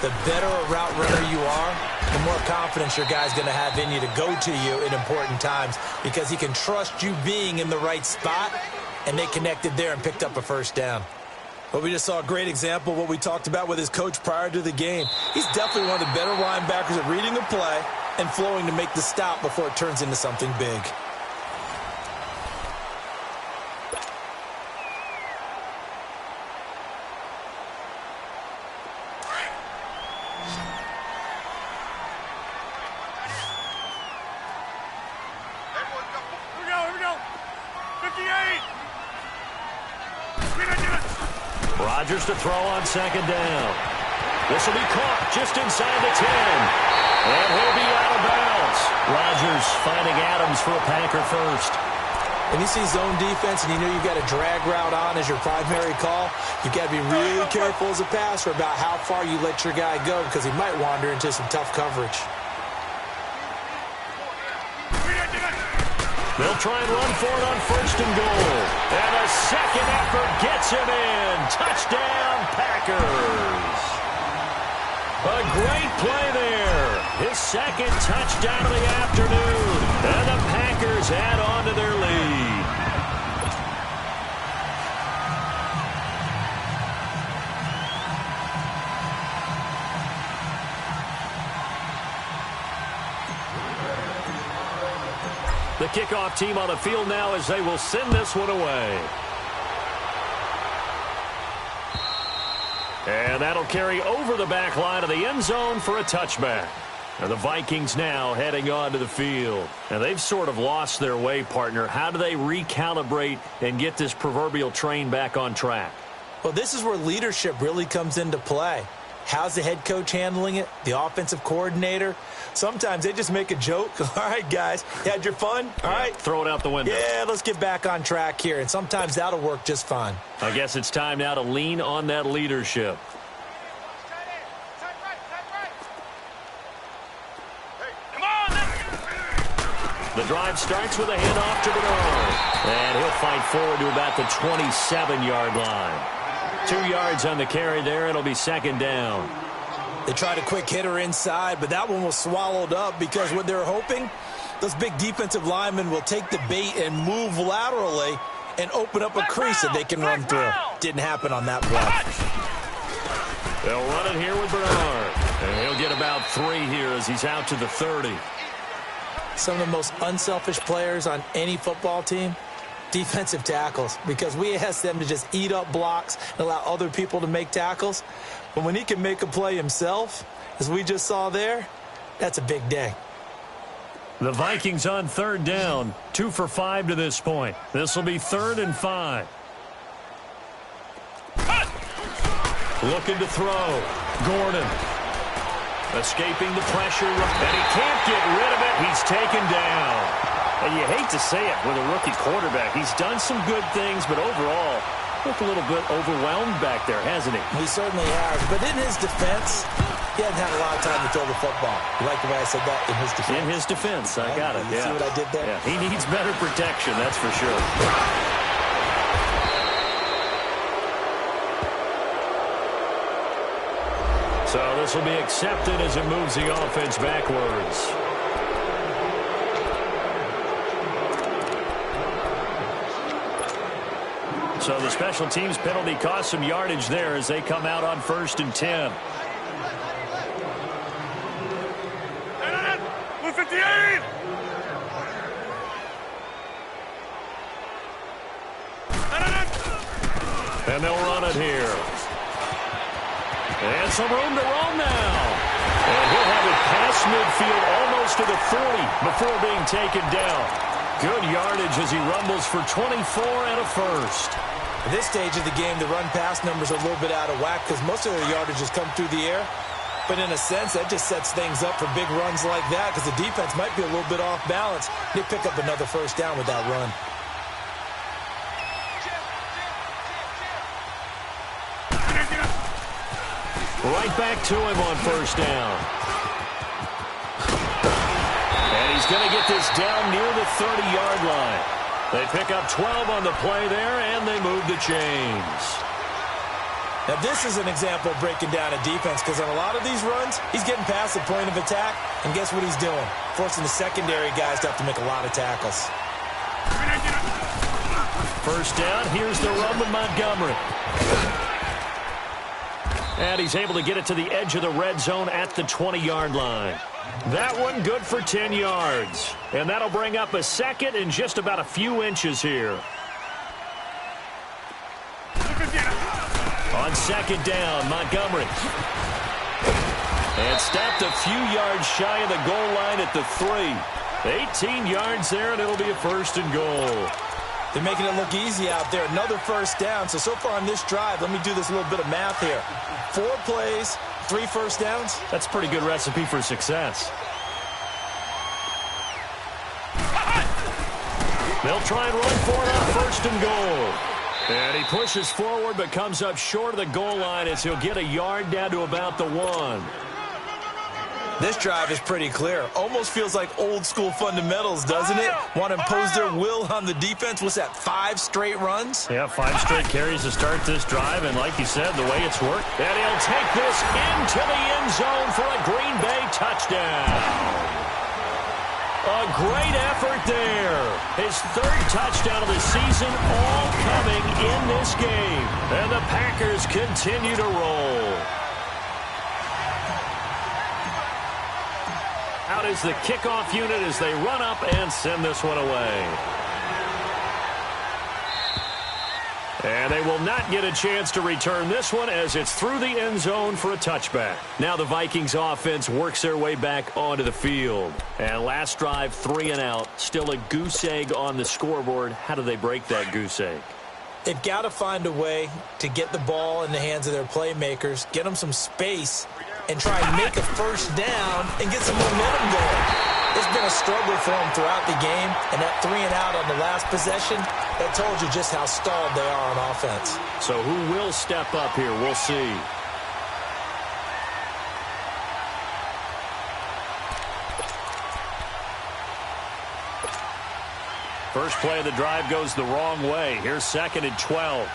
The better a route runner you are, the more confidence your guy's going to have in you to go to you in important times because he can trust you being in the right spot, and they connected there and picked up a 1st down. But we just saw a great example of what we talked about with his coach prior to the game. He's definitely one of the better linebackers at reading a play and flowing to make the stop before it turns into something big. Here we go. 58. Rodgers to throw on 2nd down. This will be caught just inside the 10. And he'll be out of bounds. Rodgers finding Adams for a Packer first. When you see zone defense and you know you've got a drag route on as your primary call, you've got to be really careful as a passer about how far you let your guy go because he might wander into some tough coverage. They'll try and run for it on 1st and goal. And a second effort gets him in. Touchdown, Packers. A great play there. His 2nd touchdown of the afternoon. And the Packers add on to their lead. The kickoff team on the field now as they will send this one away. And that'll carry over the back line of the end zone for a touchback. And the Vikings now heading onto the field. And they've sort of lost their way, partner. How do they recalibrate and get this proverbial train back on track? Well, this is where leadership really comes into play. How's the head coach handling it? The offensive coordinator? Sometimes they just make a joke. All right, guys, you had your fun? All right. Throw it out the window. Yeah, let's get back on track here. And sometimes that'll work just fine. I guess it's time now to lean on that leadership. The drive starts with a handoff to Bernard. And he'll fight forward to about the 27-yard line. 2 yards on the carry there. It'll be 2nd down. They tried a quick hitter inside, but that one was swallowed up because what they're hoping, those big defensive linemen will take the bait and move laterally and open up a crease that they can run through. Didn't happen on that play. They'll run it here with Bernard. And he'll get about 3 here as he's out to the 30. Some of the most unselfish players on any football team, defensive tackles, because we ask them to just eat up blocks and allow other people to make tackles. But when he can make a play himself, as we just saw there, that's a big day. The Vikings on 3rd down, 2 for 5 to this point. This will be 3rd and 5. Looking to throw. Gordon. Escaping the pressure, and he can't get rid of it. He's taken down. And you hate to say it with a rookie quarterback. He's done some good things, but overall, looked a little bit overwhelmed back there, hasn't he? He certainly has. But in his defense, he hasn't had a lot of time to throw the football. You like the way I said that? In his defense. In his defense. I got it, you see what I did there? Yeah, he needs better protection, that's for sure. So this will be accepted as it moves the offense backwards. So the special teams penalty cost some yardage there as they come out on 1st and 10. 58. And they'll run it here. And some room to roam now. And he'll have it past midfield almost to the 40 before being taken down. Good yardage as he rumbles for 24 and a first. At this stage of the game, the run-pass numbers are a little bit out of whack because most of their yardage has come through the air. But in a sense, that just sets things up for big runs like that because the defense might be a little bit off balance. They pick up another first down with that run. Right back to him on first down. And he's going to get this down near the 30-yard line. They pick up 12 on the play there, and they move the chains. Now, this is an example of breaking down a defense because on a lot of these runs, he's getting past the point of attack, and guess what he's doing? Forcing the secondary guys to have to make a lot of tackles. First down, here's the run with Montgomery. And he's able to get it to the edge of the red zone at the 20-yard line. That one good for 10 yards. And that'll bring up a second and just about a few inches here. On second down, Montgomery. And stopped a few yards shy of the goal line at the 3. 18 yards there, and it'll be a first and goal. They're making it look easy out there. Another first down. So far on this drive, let me do this little bit of math here. 4 plays, 3 first downs. That's a pretty good recipe for success. They'll try and run for it on first and goal. And he pushes forward but comes up short of the goal line as he'll get a yard down to about the 1. This drive is pretty clear. Almost feels like old school fundamentals, doesn't it? Want to impose their will on the defense. What's that, 5 straight runs? Yeah, 5 straight carries to start this drive. And like you said, the way it's worked. And he'll take this into the end zone for a Green Bay touchdown. A great effort there. His 3rd touchdown of the season, all coming in this game. And the Packers continue to roll. Out is the kickoff unit as they run up and send this one away. And they will not get a chance to return this one as it's through the end zone for a touchback. Now the Vikings offense works their way back onto the field. And last drive, 3 and out. Still a goose egg on the scoreboard. How do they break that goose egg? They've got to find a way to get the ball in the hands of their playmakers, get them some space, and try and make a first down and get some momentum going. It's been a struggle for them throughout the game, and that 3 and out on the last possession, that told you just how stalled they are on offense. So who will step up here? We'll see. First play of the drive goes the wrong way. Here's 2nd and 12.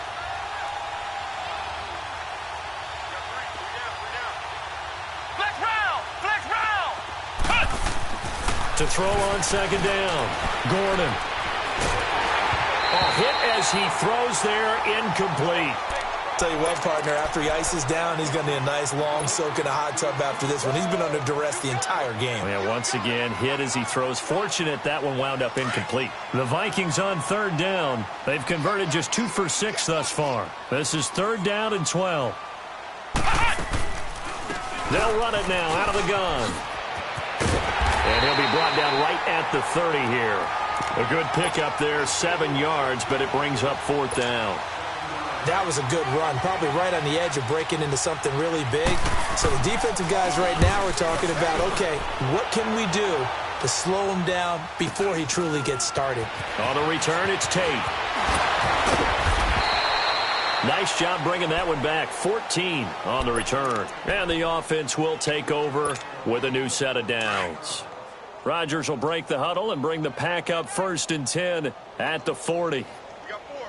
To throw on 2nd down. Gordon. A hit as he throws there, incomplete. Tell you what, partner, after he ices down, he's going to need a nice long soak in a hot tub after this one. He's been under duress the entire game. Yeah, once again, hit as he throws. Fortunate that one wound up incomplete. The Vikings on 3rd down. They've converted just 2 for 6 thus far. This is 3rd down and 12. They'll run it now out of the gun. And he'll be brought down right at the 30 here. A good pickup there, 7 yards, but it brings up 4th down. That was a good run, probably right on the edge of breaking into something really big. So the defensive guys right now are talking about, okay, what can we do to slow him down before he truly gets started? On the return, it's Tate. Nice job bringing that one back. 14 on the return. And the offense will take over with a new set of downs. Rodgers will break the huddle and bring the pack up 1st and 10 at the 40. We got 4.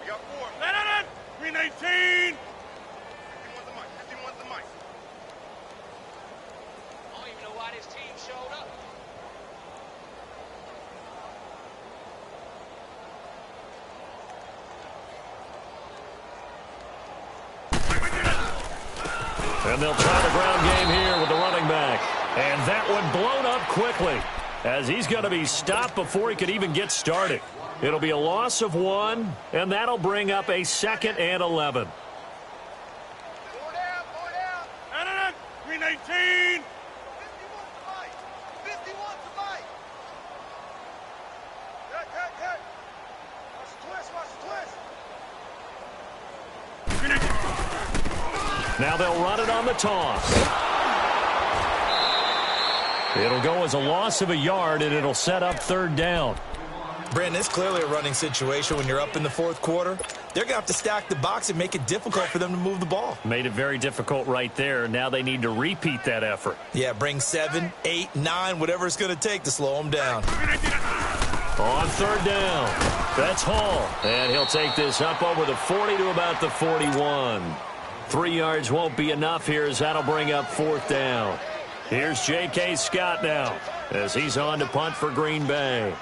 We got 4. Let it in. 319. 51's the mic. 51's the mic. I don't even know why this team showed up. And they'll try the ground game here with the running back. And that one blown up quickly as he's going to be stopped before he could even get started. It'll be a loss of 1, and that'll bring up a 2nd and 11. 319. 51 to Mike. Cut. Watch the twist. Now they'll run it on the toss. It'll go as a loss of a yard, and it'll set up 3rd down. Brandon, it's clearly a running situation when you're up in the 4th quarter. They're going to have to stack the box and make it difficult for them to move the ball. Made it very difficult right there. Now they need to repeat that effort. Yeah, bring 7, 8, 9, whatever it's going to take to slow them down. On 3rd down, that's Hall. And he'll take this up over the 40 to about the 41. 3 yards won't be enough here as that'll bring up 4th down. Here's J.K. Scott now as he's on to punt for Green Bay.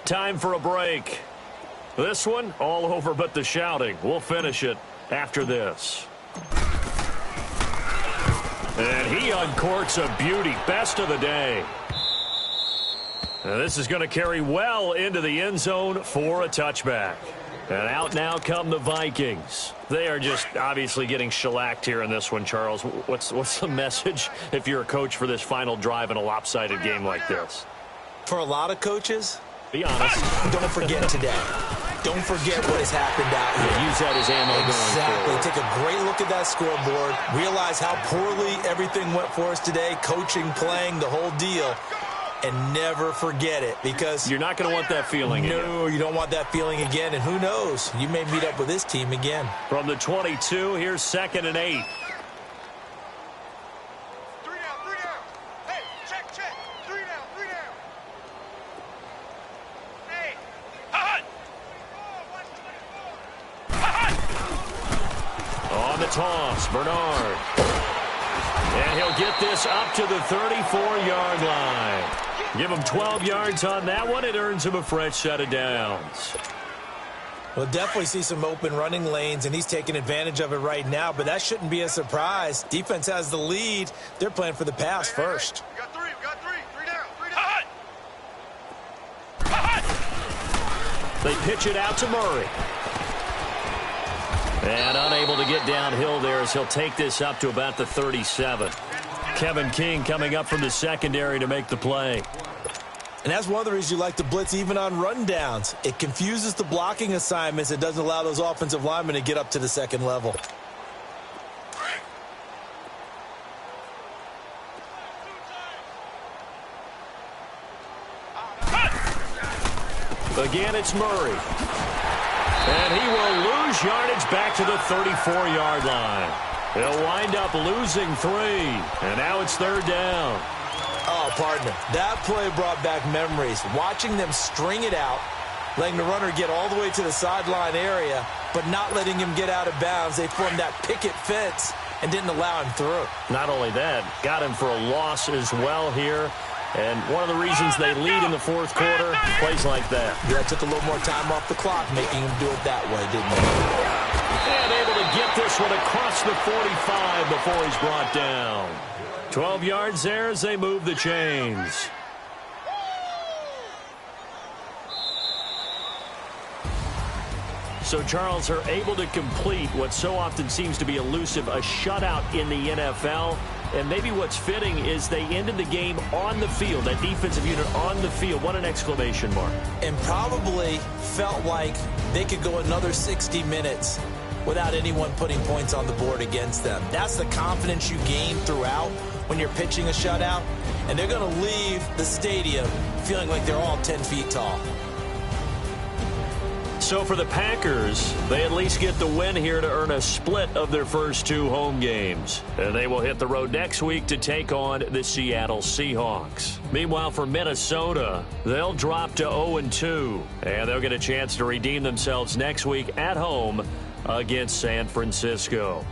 Time for a break. This one, all over but the shouting. We'll finish it after this. And he uncorks a beauty. Best of the day. Now this is going to carry well into the end zone for a touchback. And out now come the Vikings. They are just obviously getting shellacked here in this one, Charles. What's the message if you're a coach for this final drive in a lopsided game like this? For a lot of coaches, be honest. Don't forget today. Don't forget what has happened out here. Use that as ammo going forward. Take a great look at that scoreboard. Realize how poorly everything went for us today. Coaching, playing, the whole deal. And never forget it, because you're not going to want that feeling again. No, you don't want that feeling again. And who knows? You may meet up with this team again. From the 22, here's 2nd and 8. Toss, Bernard. And he'll get this up to the 34-yard line. Give him 12 yards on that one. It earns him a fresh set of downs. We'll definitely see some open running lanes, and he's taking advantage of it right now, but that shouldn't be a surprise. Defense has the lead. They're playing for the pass first. We got 3. Three down. They pitch it out to Murray. And unable to get downhill there as he'll take this up to about the 37. Kevin King coming up from the secondary to make the play. And that's one of the reasons you like to blitz even on rundowns. It confuses the blocking assignments. It doesn't allow those offensive linemen to get up to the second level. Again, it's Murray. And he will lose yardage back to the 34-yard line. He'll wind up losing 3. And now it's 3rd down. Oh, partner, that play brought back memories. Watching them string it out, letting the runner get all the way to the sideline area, but not letting him get out of bounds. They formed that picket fence and didn't allow him through. Not only that, got him for a loss as well here. And one of the reasons they lead in the 4th quarter, plays like that. Yeah, took a little more time off the clock, making him do it that way, didn't he? And able to get this one across the 45 before he's brought down. 12 yards there as they move the chains. So Charles are able to complete what so often seems to be elusive, a shutout in the NFL. And maybe what's fitting is they ended the game on the field, that defensive unit on the field. What an exclamation mark. And probably felt like they could go another 60 minutes without anyone putting points on the board against them. That's the confidence you gain throughout when you're pitching a shutout. And they're going to leave the stadium feeling like they're all 10 feet tall. So for the Packers, they at least get the win here to earn a split of their first 2 home games. And they will hit the road next week to take on the Seattle Seahawks. Meanwhile, for Minnesota, they'll drop to 0-2. And they'll get a chance to redeem themselves next week at home against San Francisco.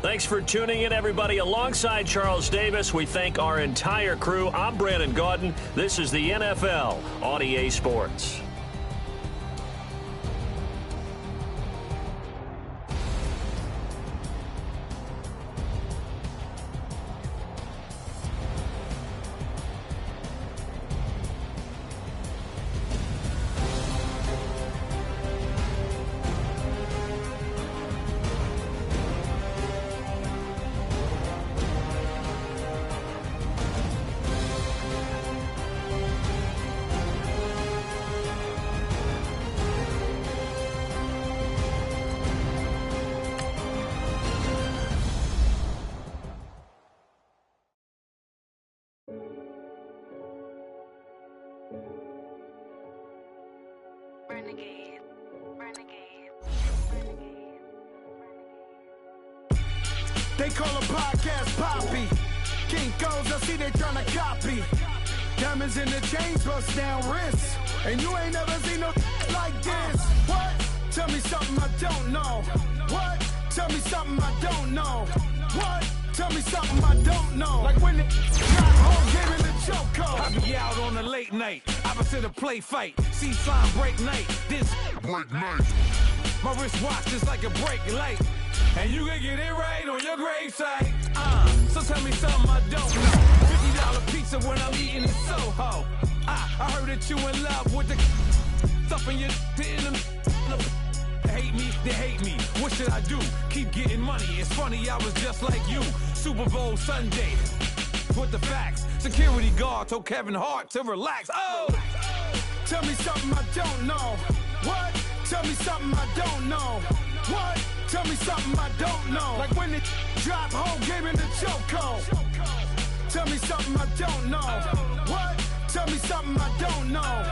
Thanks for tuning in, everybody. Alongside Charles Davis, we thank our entire crew. I'm Brandon Gaudin. This is the NFL on EA Sports. They call a podcast Poppy. Kinkos, I see they tryna copy. Diamonds in the chains, bust down wrists. And you ain't never seen no like this. What? Tell me something I don't know. What? Tell me something I don't know. What? Tell me something I don't know. Like when they got home, gave me the chokehold. I be out on a late night, opposite a play fight. See slime break night, this Break night. my wrist watch is like a break light. And you can get it right on your gravesite. So tell me something I don't know. $50 pizza when I'm eating in Soho. I heard that you in love with the stuff in your hate me, they hate me. What should I do? Keep getting money. It's funny, I was just like you. Super Bowl Sunday. With the facts. Security guard told Kevin Hart to relax. Oh! Tell me something I don't know. What? Tell me something I don't know. What? Tell me something I don't know. Like when it drop home, gave me the chokehold. Tell me something I don't know. What? Tell me something I don't know.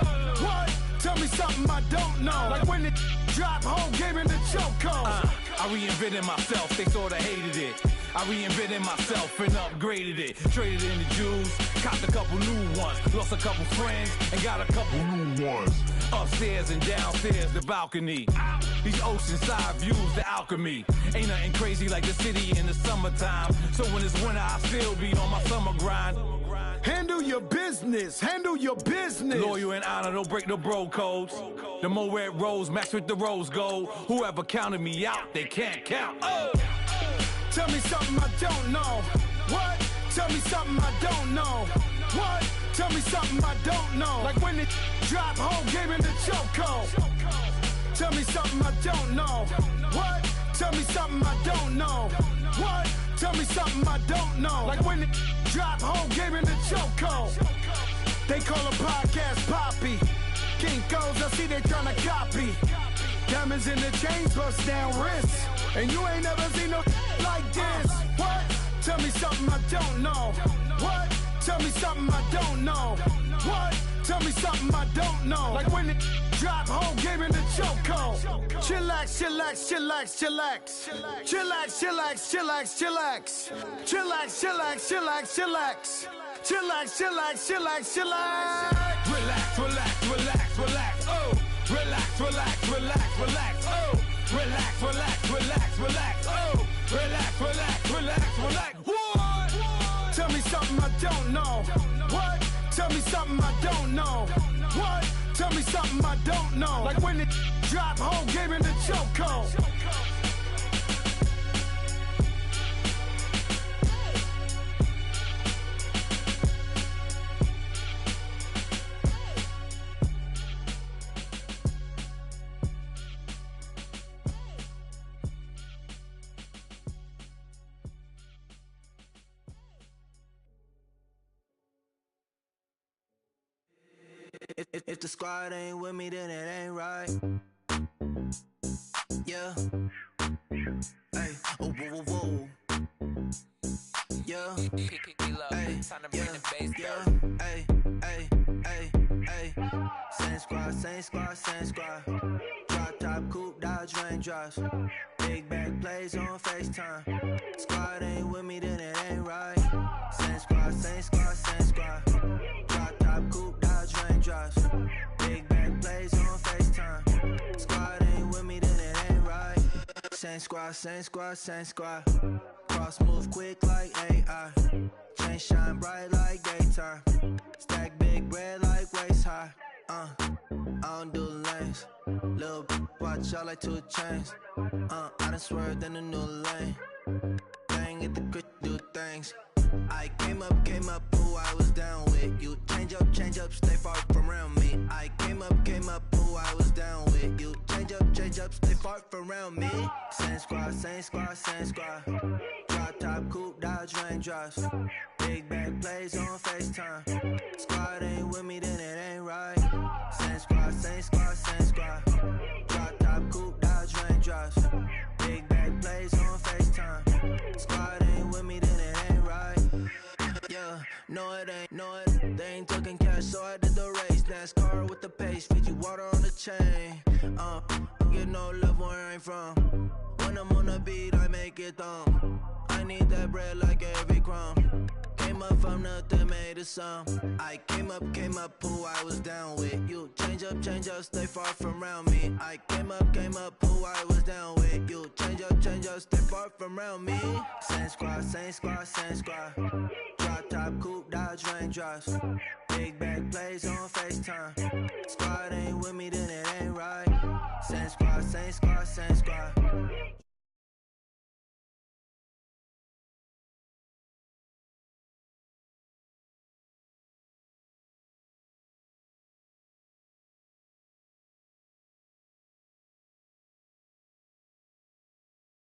What? Tell me something I don't know. Like when it drop home, gave me the chokehold. I reinvented myself, they sorta hated it. I reinvented myself and upgraded it. Traded in the Jews, copped a couple new ones. Lost a couple friends and got a couple new ones. Upstairs and downstairs, the balcony. These oceanside views, the alchemy. Ain't nothing crazy like the city in the summertime. So when it's winter, I still be on my summer grind. Handle your business. Handle your business. Loyal and honor, don't break no bro codes. The more red rose match with the rose gold. Whoever counted me out, they can't count. Oh! Tell me something I don't know. What? Tell me something I don't know. What? Tell me something I don't know. Like when it drop home, gave me the chokehold. Tell me something I don't know. What? Tell me something I don't know. What? Tell me something I don't know. Like when it drop home, gave me the chokehold. They call a podcast Poppy. Kinkos, I see they tryna copy. Diamonds in the chains, bust down wrists. And you ain't never seen no like this. What? Tell me something I don't know. What? Tell me something I don't know. What? Tell me something I don't know. Like when it drop home, gave me the chokehold. Chillax, chillax, chillax, chillax. Chillax, chillax, chillax, chillax. Chillax, chillax, chillax, chillax. Chillax, chillax, chillax, chillax. Relax, relax, relax, relax, oh. Relax, relax, relax, relax, oh. Relax, relax, relax, relax, oh. Relax, relax, relax, relax. What? Tell me something I don't know. What? Tell me something I don't know. What? Tell me something I don't know. Like when it drop home, gave me the chokehold. If the squad ain't with me, then it ain't right. Yeah. Hey. Oh, whoa, whoa, whoa. Yeah. Hey. Yeah. Yeah. Hey. Hey. Hey. Hey. Same squad, same squad, same squad. Drop top, coupe, dodge, raindrops. Big back plays on FaceTime. Squad ain't with me, then it ain't right. Same squad, same squad, same squad. Drop top, coupe, dodge, raindrops. Big back plays on FaceTime. Squad ain't with me, then it ain't right. Same squad, same squad, same squad. Cross move quick like AI. Chain shine bright like daytime. Stack big bread like waist high. I don't do lanes. Lil' watch out like 2 chains. I done swerved in a new lane. Bang at the crit, do things. I came up, who I was down with. You change up, stay far from around me. I came up, who I was down with. You change up, stay far from around me. Same squad, same squad, same squad. Drop top, coupe, dodge, raindrops. Big back plays on FaceTime. Squad ain't with me, then it ain't right. Same squad, same squad, same squad. Drop top, coupe, dodge, raindrops. Big back plays on FaceTime. Squad ain't with me, then it ain't right. Yeah, no it ain't, they ain't talking cash, so I did the race. NASCAR with the pace, feed you water on the chain. Get no love where I'm from. When I'm on the beat, I make it thump. I need that bread like every crumb. Came up from nothing, made a sum. I came up, who I was down with. You change up, stay far from around me. I came up, who I was down with. You change up, stay far from around me. Same squad, same squad, same squad. Drop top, coupe, dodge, raindrops. Big back plays on FaceTime. Squad ain't with me, then it ain't right. Same squad, same squad, same squad.